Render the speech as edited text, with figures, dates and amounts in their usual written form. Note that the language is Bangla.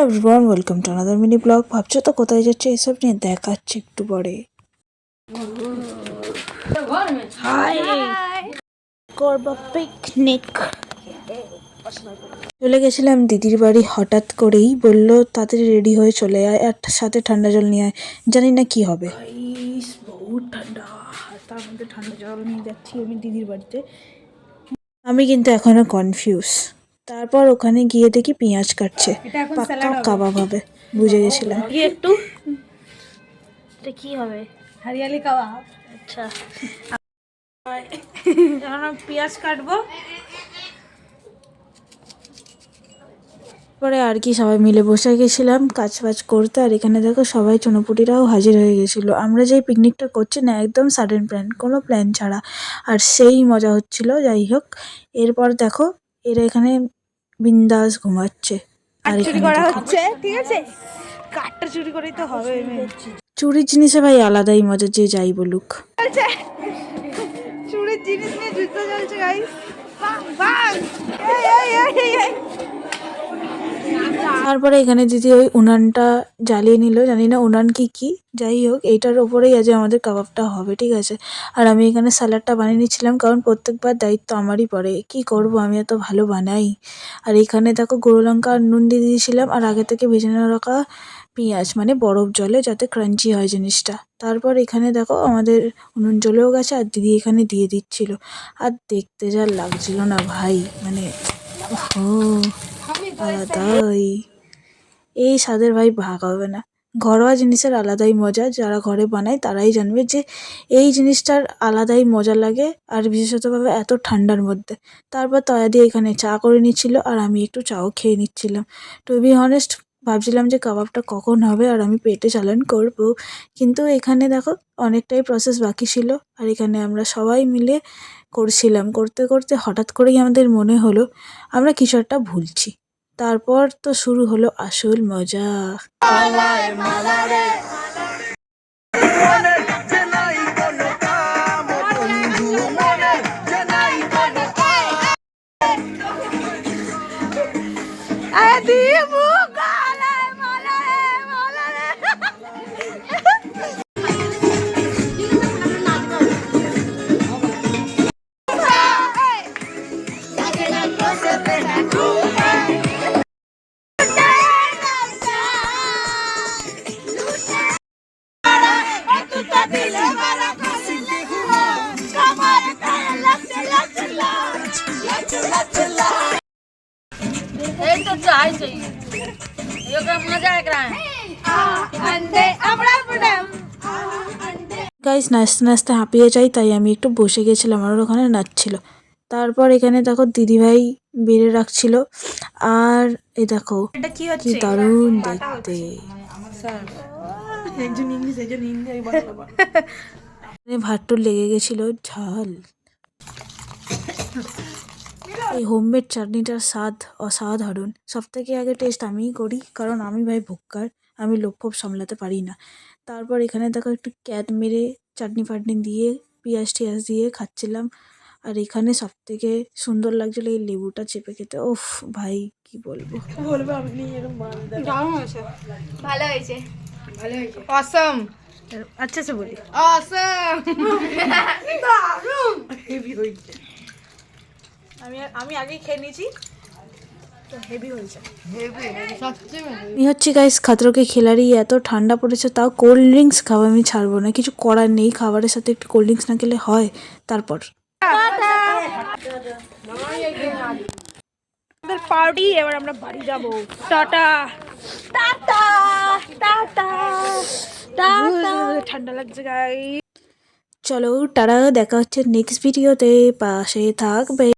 Everyone, welcome to another mini blog. ভাবছো তো কোথায় যাচ্ছে, এসব নিয়ে দেখাচ্ছে একটু পরে। করবো পিকনিক। চলে গেছিলাম দিদির বাড়ি, হঠাৎ করেই বললো তাড়াতাড়ি রেডি হয়ে চলে আয় আর সাথে ঠান্ডা জল নিয়ে আয়। জানি না কি হবে, বহুত ঠান্ডা। তার মধ্যে ঠান্ডা জল নিয়ে যাচ্ছি আমি দিদির বাড়িতে। আমি কিন্তু এখনো কনফিউজ। তারপর ওখানে গিয়ে দেখি পেঁয়াজ কাটছে, পাক্কা কাবাব হবে, বুঝে গেছিলাম। একটু এটা কি হবে? হরিয়ালি কাবাব। আচ্ছা, এখন পেঁয়াজ কাটবো। পরে আর কি সবাই মিলে বসে গেছিলাম কাজ বাজ করতে। আর এখানে দেখো সবাই চুনোপুটিরাও হাজির হয়ে গেছিলো। আমরা যেই পিকনিকটা করছি না, একদম সাডেন প্ল্যান, কোনো প্ল্যান ছাড়া, আর সেই মজা হচ্ছিল। যাই হোক, এরপর দেখো এরা এখানে বিন্দাস ঘুমাচ্ছে আর চুরি করা হচ্ছে। ঠিক আছে, কাঠটা চুরি করেই তো হবে। চুরির জিনিসে ভাই আলাদাই মজা, যে যাই বলুক। চুরির জিনিস নিয়ে যুদ্ধ চলছে গাইস। তারপরে এখানে দিদি ওই উনানটা জ্বালিয়ে নিল, জানি না উনান কি যাই হোক, এইটার ওপরেই আজ আমাদের কাবাবটা হবে, ঠিক আছে। আর আমি এখানে স্যালাডটা বানিয়ে নিচ্ছিলাম, কারণ প্রত্যেকবার দায়িত্ব আমারই পড়ে, কি করব, আমি এত ভালো বানাই। আর এখানে দেখো গুঁড়ো লঙ্কা আর নুন দিয়ে দিয়েছিলাম, আর আগে থেকে ভেজে রাখা পেঁয়াজ, মানে বরফ জলে, যাতে ক্রাঞ্চি হয় জিনিসটা। তারপর এখানে দেখো আমাদের উনুন জ্বলেও গেছে, আর দিদি এখানে দিয়ে দিচ্ছিল। আর দেখতে যা লাগছিল না ভাই, মানে আলাদাই এই স্বাদের ভাই, ভাগ হবে না। ঘরোয়া জিনিসের আলাদাই মজা, যারা ঘরে বানায় তারাই জানবে যে এই জিনিসটার আলাদাই মজা লাগে, আর বিশেষতভাবে এত ঠান্ডার মধ্যে। তারপর তয়া দিয়ে এখানে চা করে নিচ্ছিল, আর আমি একটু চাও খেয়ে নিচ্ছিলাম। টু বি অনেস্ট, ভাবছিলাম যে কাবাবটা কখন হবে আর আমি পেটে চালান করব, কিন্তু এখানে দেখো অনেকটাই প্রসেস বাকি ছিল। আর এখানে আমরা সবাই মিলে করছিলাম, করতে করতে হঠাৎ করেই আমাদের মনে হলো আমরা কিছু একটা ভুলছি। তারপর তো শুরু হলো আসল মজা। গাইস, নাচতে নাচতে হাঁপিয়ে যাই, তাই আমি একটু বসে গেছিলাম, আর ওখানে নাচছিল। তারপর এখানে দেখো দিদিভাই বেড়ে রাখছিল, আর এই দেখো কি দারুণ দেখতে। ভাতটুর লেগে গেছিল ঝাল। এই হোমমেড চাটনিটার স্বাদ অসাধারণ। সব থেকে আগে টেস্ট আমিই করি, কারণ আমি ভাই ভুক্কার, আমি লোভ সামলাতে পারি না। তারপর এখানে দেখো একটু ক্যাদ মেরে চাটনি ফাটনি দিয়ে পেঁয়াজ টিয়াজ দিয়ে খাচ্ছিলাম। আর এখানে সব থেকে সুন্দর লাগছিল এই লেবুটা চেপে খেতে। ওফ ভাই, কি বলবো। ভালো হয়েছে, ভালো হয়েছে, অসম। আচ্ছা সে বলি অসম, দারুণ হেভি হয়েছে। আমি আগেই খেয়ে নিয়েছি, হেভি হয়েছে, আমি হচ্ছে গাইস খাতরকে খেলারই, এত ঠান্ডা পড়েছে তাও কোল্ড ড্রিঙ্কস খাওয়া আমি ছাড়বো না, কিছু করার নেই, খাবারের সাথে একটু কোল্ড ড্রিঙ্কস না খেলে হয়। তারপর আমাদের পার্টি, এবার আমরা বাড়ি যাবো। টাটা টাটা টাটা টাটা, ঠান্ডা লাগছে গাইস। চলো টাটা, দেখা হচ্ছে নেক্সট ভিডিওতে, পাশে থাকবে।